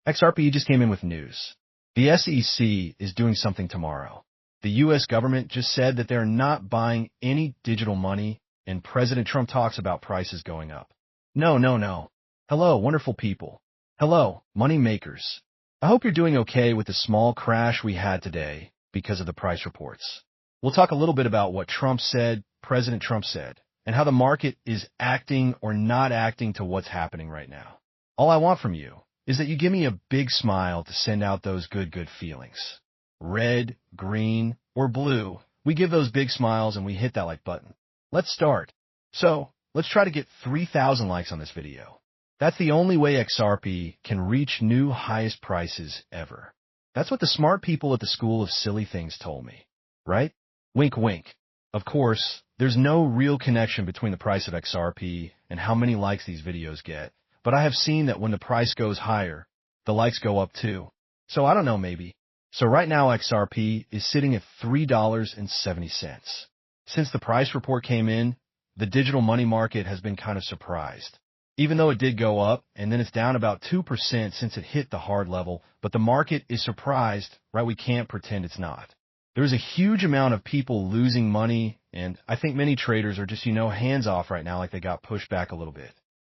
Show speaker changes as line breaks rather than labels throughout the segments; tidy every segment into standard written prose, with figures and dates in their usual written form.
XRP just came in with news. The SEC is doing something tomorrow. The U.S. government just said that they're not buying any digital money, and President Trump talks about prices going up. No, no, no. Hello, wonderful people. Hello, money makers. I hope you're doing okay with the small crash we had today because of the price reports. We'll talk a little bit about what Trump said, President Trump said, and how the market is acting or not acting to what's happening right now. All I want from you is that you give me a big smile to send out those good feelings. Red, green, or blue, we give those big smiles and we hit that like button. Let's start. So, let's try to get 3,000 likes on this video. That's the only way XRP can reach new highest prices ever. That's what the smart people at the School of Silly Things told me. Right? Wink wink. Of course, there's no real connection between the price of XRP and how many likes these videos get, but I have seen that when the price goes higher, the likes go up too. So I don't know, maybe. So right now XRP is sitting at $3.70. Since the price report came in, the digital money market has been kind of surprised. Even though it did go up, and then it's down about 2% since it hit the hard level, but the market is surprised, right? We can't pretend it's not. There's a huge amount of people losing money, and I think many traders are just, hands off right now, like they got pushed back a little bit.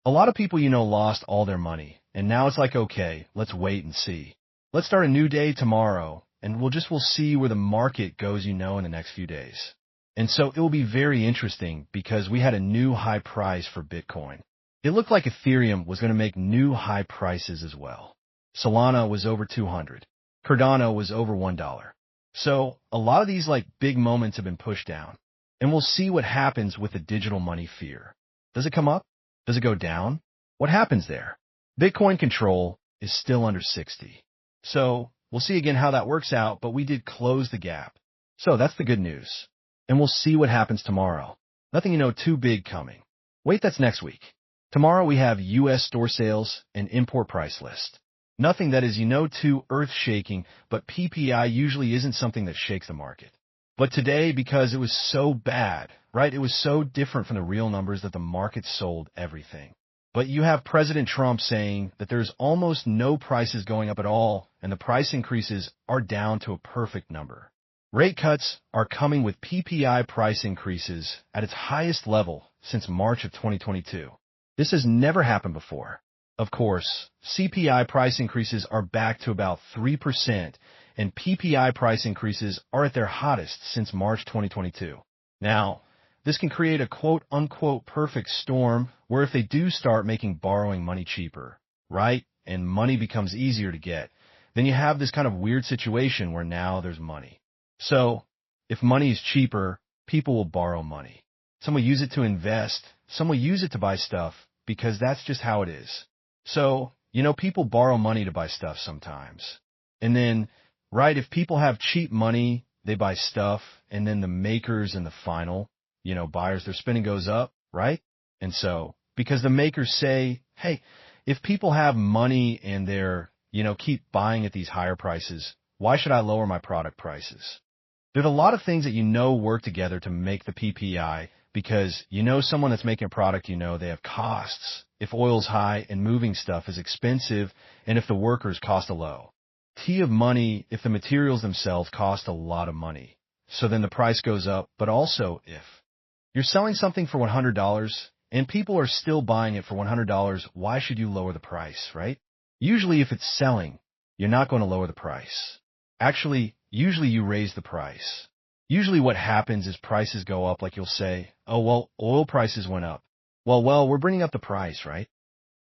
A lot of people, lost all their money, and now it's like, okay, let's wait and see. Let's start a new day tomorrow, and we'll see where the market goes, in the next few days. And so it will be very interesting because we had a new high price for Bitcoin. It looked like Ethereum was going to make new high prices as well. Solana was over 200. Cardano was over $1. So a lot of these big moments have been pushed down. And we'll see what happens with the digital money fear. Does it come up? Does it go down? What happens there? Bitcoin control is still under 60. So we'll see again how that works out, but we did close the gap. So that's the good news. And we'll see what happens tomorrow. Nothing, too big coming. Wait, that's next week. Tomorrow we have U.S. store sales and import price list. Nothing that is, too earth-shaking, but PPI usually isn't something that shakes the market. But today, because it was so bad, right, it was so different from the real numbers that the market sold everything. But you have President Trump saying that there's almost no prices going up at all, and the price increases are down to a perfect number. Rate cuts are coming with PPI price increases at its highest level since March of 2022. This has never happened before. Of course, CPI price increases are back to about 3%, and PPI price increases are at their hottest since March 2022. Now, this can create a quote-unquote perfect storm where if they do start making borrowing money cheaper, right, and money becomes easier to get, then you have this kind of weird situation where now there's money. So, if money is cheaper, people will borrow money. Some will use it to invest, some will use it to buy stuff, because that's just how it is. So, people borrow money to buy stuff sometimes. And then, right, if people have cheap money, they buy stuff, and then the makers and the final, buyers, their spending goes up, right? And so, because the makers say, hey, if people have money and they're, keep buying at these higher prices, why should I lower my product prices? There's a lot of things that work together to make the PPI, because someone that's making a product, they have costs. If oil's high and moving stuff is expensive, and if the workers cost a low. T of money if the materials themselves cost a lot of money. So then the price goes up, but also if you're selling something for $100 and people are still buying it for $100, why should you lower the price, right? Usually if it's selling, you're not going to lower the price. Actually, usually you raise the price. Usually what happens is prices go up, like you'll say, oh, well, oil prices went up. Well, we're bringing up the price, right?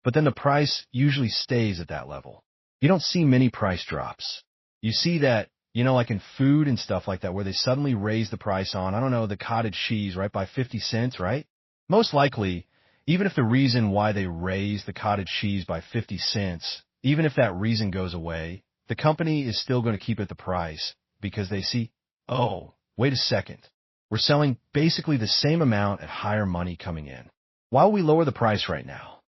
But then the price usually stays at that level. You don't see many price drops. You see that, like in food and stuff like that, where they suddenly raise the price on, I don't know, the cottage cheese, right, by 50 cents, right? Most likely, even if the reason why they raise the cottage cheese by 50 cents, even if that reason goes away, the company is still going to keep it the price because they see, oh, wait a second, we're selling basically the same amount at higher money coming in. Why will we lower the price right now?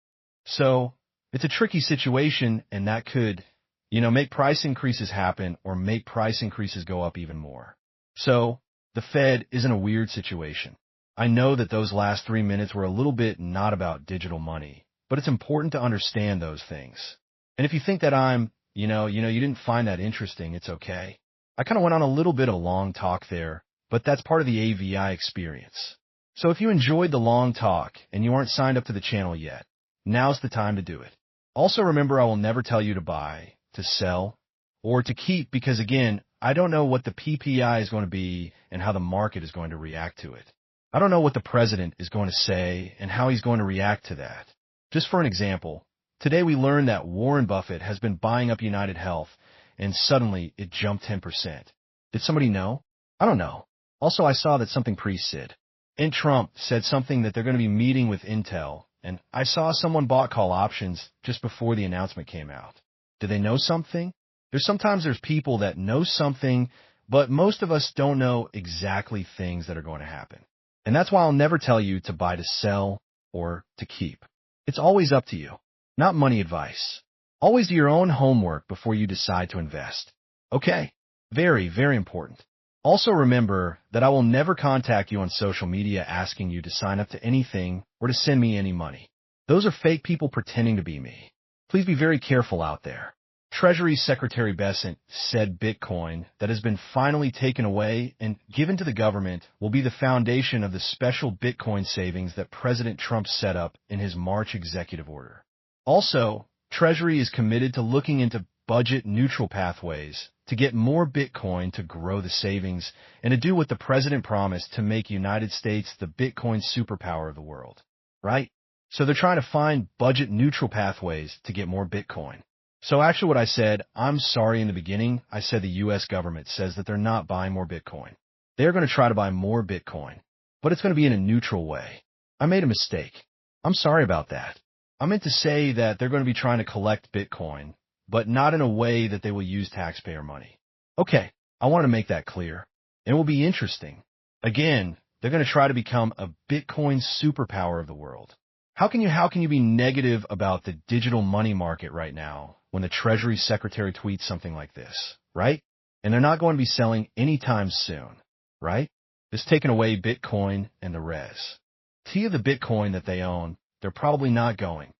So it's a tricky situation, and that could, make price increases happen or make price increases go up even more. So the Fed is in a weird situation. I know that those last 3 minutes were a little bit not about digital money, but it's important to understand those things. And if you think that I'm, You didn't find that interesting. It's okay. I kind of went on a little bit of a long talk there, but that's part of the AVI experience. So if you enjoyed the long talk and you aren't signed up to the channel yet, now's the time to do it. Also remember, I will never tell you to buy, to sell, or to keep because, again, I don't know what the PPI is going to be and how the market is going to react to it. I don't know what the president is going to say and how he's going to react to that. Just for an example, today we learned that Warren Buffett has been buying up United Health, and suddenly it jumped 10%. Did somebody know? I don't know. Also, I saw that something pre-Sid. And Trump said something that they're going to be meeting with Intel, and I saw someone bought call options just before the announcement came out. Do they know something? Sometimes there's people that know something, but most of us don't know exactly things that are going to happen. And that's why I'll never tell you to buy, to sell, or to keep. It's always up to you, not money advice. Always do your own homework before you decide to invest. Okay? Very, very important. Also remember that I will never contact you on social media asking you to sign up to anything or to send me any money. Those are fake people pretending to be me. Please be very careful out there. Treasury Secretary Bessent said Bitcoin that has been finally taken away and given to the government will be the foundation of the special Bitcoin savings that President Trump set up in his March executive order. Also, Treasury is committed to looking into budget-neutral pathways to get more Bitcoin to grow the savings and to do what the president promised to make United States the Bitcoin superpower of the world, right? So they're trying to find budget-neutral pathways to get more Bitcoin. So actually what I said, I'm sorry in the beginning, I said the U.S. government says that they're not buying more Bitcoin. They're going to try to buy more Bitcoin, but it's going to be in a neutral way. I made a mistake. I'm sorry about that. I meant to say that they're going to be trying to collect Bitcoin, but not in a way that they will use taxpayer money. Okay, I want to make that clear. It will be interesting. Again, they're going to try to become a Bitcoin superpower of the world. How can you be negative about the digital money market right now when the Treasury Secretary tweets something like this, right? And they're not going to be selling anytime soon, right? It's taken away Bitcoin and the res. Of the Bitcoin that they own, they're probably not going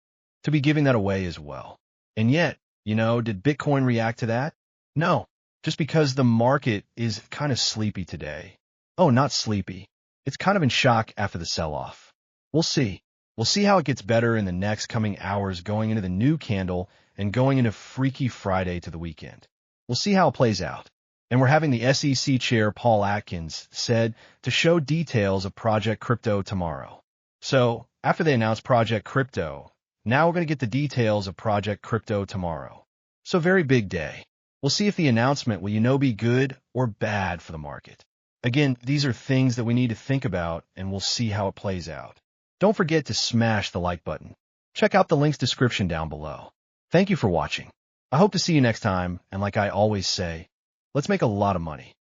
to be giving that away as well. And yet, did Bitcoin react to that? No, just because the market is kind of sleepy today. Oh, not sleepy. It's kind of in shock after the sell-off. We'll see. We'll see how it gets better in the next coming hours going into the new candle and going into Freaky Friday to the weekend. We'll see how it plays out. And we're having the SEC chair, Paul Atkins, said to show details of Project Crypto tomorrow. So, after they announce Project Crypto, now we're going to get the details of Project Crypto tomorrow. So very big day. We'll see if the announcement will be good or bad for the market. Again, these are things that we need to think about, and we'll see how it plays out. Don't forget to smash the like button. Check out the link's description down below. Thank you for watching. I hope to see you next time, and like I always say, let's make a lot of money.